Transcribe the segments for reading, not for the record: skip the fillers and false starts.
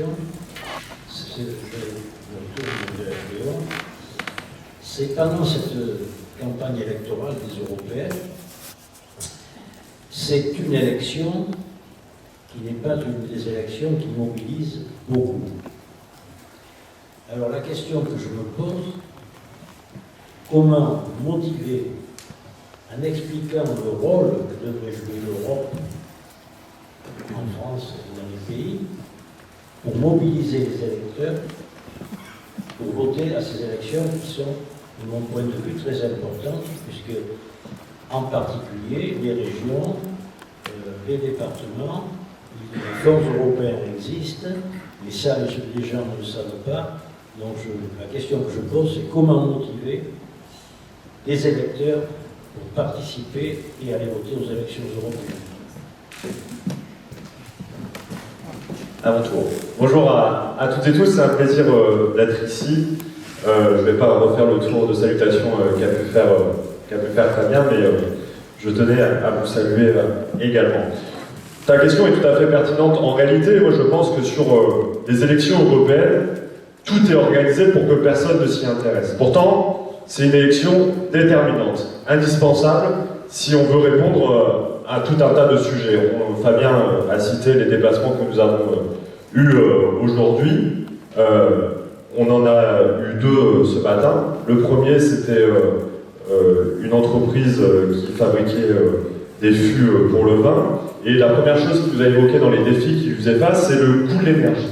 question. C'est le tour de Léon. C'est pendant cette campagne électorale des européennes, c'est une élection qui n'est pas une des élections qui mobilise beaucoup. Alors la question que je me pose, comment motiver, en expliquant le rôle que devrait jouer l'Europe en France et dans les pays, pour mobiliser les électeurs, pour voter à ces élections qui sont, de mon point de vue, très importantes, puisque, en particulier, les régions, les départements, les fonds européens existent, mais ça, les gens ne le savent pas. Donc, la question que je pose, c'est comment motiver les électeurs pour participer et aller voter aux élections européennes. À mon tour. Bonjour à toutes et tous, c'est un plaisir d'être ici. Je ne vais pas refaire le tour de salutation qu'a pu faire Fabien, mais je tenais à vous saluer également. Ta question est tout à fait pertinente. En réalité, moi je pense que sur les élections européennes, tout est organisé pour que personne ne s'y intéresse. Pourtant, c'est une élection déterminante, indispensable, si on veut répondre à tout un tas de sujets. Fabien a cité les déplacements que nous avons eus aujourd'hui. On en a eu deux ce matin. Le premier, c'était une entreprise qui fabriquait des fûts pour le vin. Et la première chose qu'il nous a évoquée dans les défis qu'il faisait face, c'est le coût de l'énergie.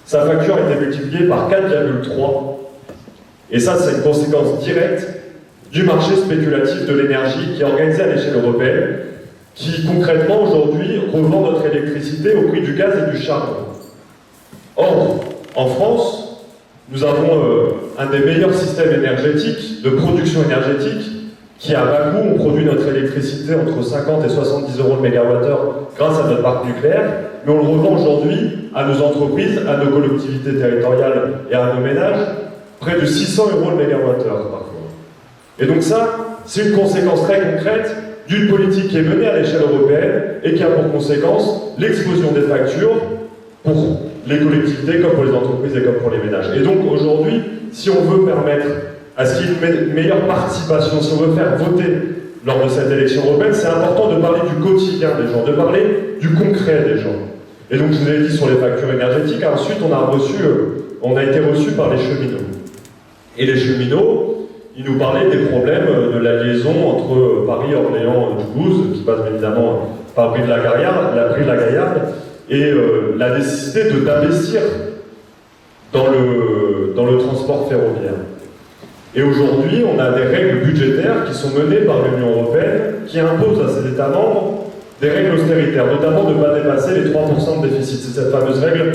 Sa facture a été multipliée par 4,3. Et ça, c'est une conséquence directe du marché spéculatif de l'énergie qui est organisé à l'échelle européenne, qui concrètement aujourd'hui revend notre électricité au prix du gaz et du charbon. Or, en France, nous avons un des meilleurs systèmes énergétiques, de production énergétique, qui à bas coût, on produit notre électricité entre 50 et 70 euros le mégawattheure grâce à notre parc nucléaire, mais on le revend aujourd'hui à nos entreprises, à nos collectivités territoriales et à nos ménages, près de 600 euros le mégawattheure parfois. Et donc ça, c'est une conséquence très concrète d'une politique qui est menée à l'échelle européenne et qui a pour conséquence l'explosion des factures pour les collectivités comme pour les entreprises et comme pour les ménages. Et donc aujourd'hui, si on veut permettre à ce qu'il y ait une meilleure participation, si on veut faire voter lors de cette élection européenne, c'est important de parler du quotidien des gens, de parler du concret des gens. Et donc je vous avais dit sur les factures énergétiques, ensuite on a été reçu par les cheminots. Et les cheminots, ils nous parlaient des problèmes de la liaison entre Paris, Orléans, Toulouse, qui passe évidemment par Brive-la-Gaillarde, et la nécessité d'investir dans le transport ferroviaire. Et aujourd'hui, on a des règles budgétaires qui sont menées par l'Union européenne, qui imposent à ses États membres des règles austéritaires, notamment de ne pas dépasser les 3% de déficit. C'est cette fameuse règle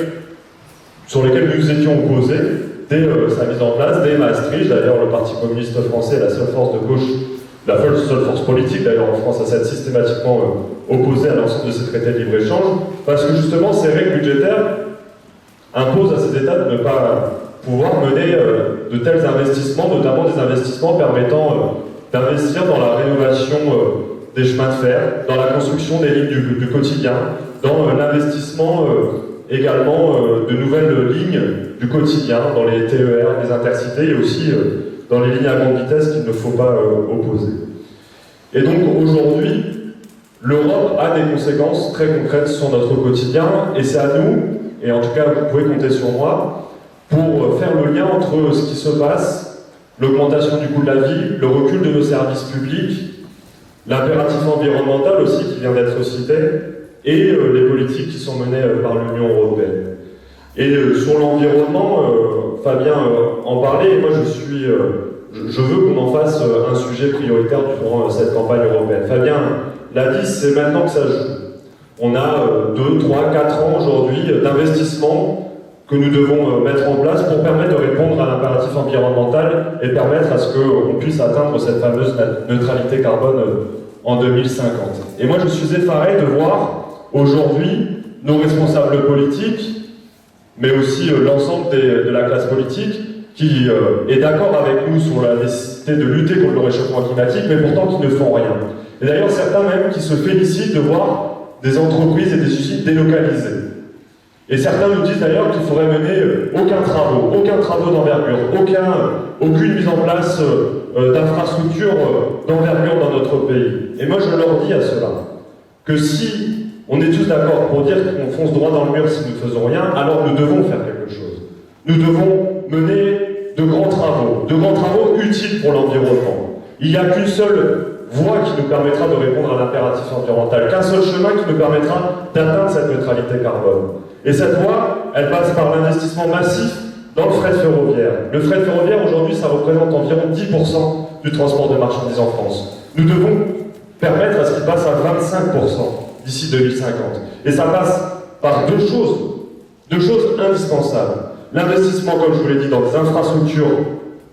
sur laquelle nous étions opposés dès sa mise en place, dès Maastricht. D'ailleurs, le Parti communiste français, la seule force de gauche, la seule force politique d'ailleurs en France, à s'être systématiquement opposée à l'ensemble de ces traités de libre-échange, parce que justement, ces règles budgétaires imposent à ces États de ne pas pouvoir mener de tels investissements, notamment des investissements permettant d'investir dans la rénovation des chemins de fer, dans la construction des lignes du quotidien, dans l'investissement également de nouvelles lignes du quotidien, dans les TER, les intercités, et aussi dans les lignes à grande vitesse qu'il ne faut pas opposer. Et donc aujourd'hui, l'Europe a des conséquences très concrètes sur notre quotidien, et c'est à nous, et en tout cas vous pouvez compter sur moi, pour faire le lien entre ce qui se passe, l'augmentation du coût de la vie, le recul de nos services publics, l'impératif environnemental aussi qui vient d'être cité, et les politiques qui sont menées par l'Union européenne. Et sur l'environnement, Fabien en parlait, et moi je veux qu'on en fasse un sujet prioritaire durant cette campagne européenne. Fabien l'a dit, c'est maintenant que ça joue. On a 2, 3, 4 ans aujourd'hui d'investissement que nous devons mettre en place pour permettre de répondre à l'impératif environnemental et permettre à ce qu'on puisse atteindre cette fameuse neutralité carbone en 2050. Et moi je suis effaré de voir aujourd'hui nos responsables politiques, mais aussi l'ensemble de la classe politique, qui est d'accord avec nous sur la nécessité de lutter contre le réchauffement climatique, mais pourtant qui ne font rien. Et d'ailleurs certains même qui se félicitent de voir des entreprises et des usines délocalisées. Et certains nous disent d'ailleurs qu'il faudrait mener aucun travaux d'envergure, aucune mise en place d'infrastructures d'envergure dans notre pays. Et moi je leur dis à cela que si on est tous d'accord pour dire qu'on fonce droit dans le mur si nous ne faisons rien, alors nous devons faire quelque chose. Nous devons mener de grands travaux utiles pour l'environnement. Il n'y a qu'une seule voie qui nous permettra de répondre à l'impératif environnemental, qu'un seul chemin qui nous permettra d'atteindre cette neutralité carbone. Et cette voie, elle passe par l'investissement massif dans le fret ferroviaire. Le fret ferroviaire, aujourd'hui, ça représente environ 10% du transport de marchandises en France. Nous devons permettre à ce qu'il passe à 25% d'ici 2050. Et ça passe par deux choses indispensables. L'investissement, comme je vous l'ai dit, dans des infrastructures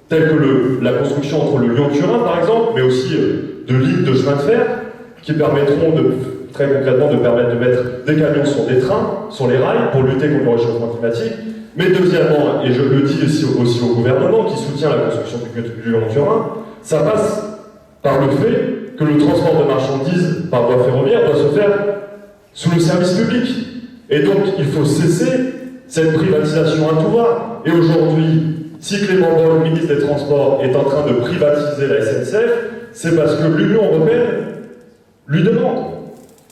telles que la construction entre le Lyon-Turin, par exemple, mais aussi de lignes de chemin de fer qui permettront très concrètement de permettre de mettre des camions sur des trains, sur les rails, pour lutter contre le réchauffement climatique. Mais deuxièmement, et je le dis aussi au gouvernement qui soutient la construction du Lyon-Turin, ça passe par le fait que le transport de marchandises par voie ferroviaire doit se faire sous le service public. Et donc, il faut cesser cette privatisation à tout va. Et aujourd'hui, si Clément Beaune, ministre des Transports, est en train de privatiser la SNCF, c'est parce que l'Union européenne lui demande.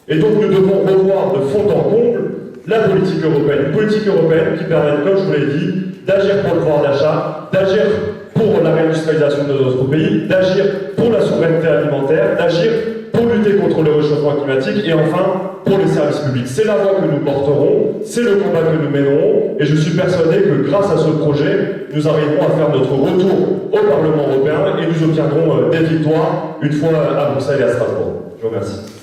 Et donc nous devons revoir de fond en comble la politique européenne. Une politique européenne qui permet, comme je vous l'ai dit, d'agir pour le pouvoir d'achat, d'agir pour la réindustrialisation de notre pays, d'agir pour la souveraineté alimentaire, d'agir pour lutter contre le réchauffement climatique et enfin pour les services publics. C'est la voie que nous porterons, c'est le combat que nous mènerons et je suis persuadé que grâce à ce projet, nous arriverons à faire notre retour au Parlement européen et nous obtiendrons des victoires une fois à Bruxelles et à Strasbourg. Je vous remercie.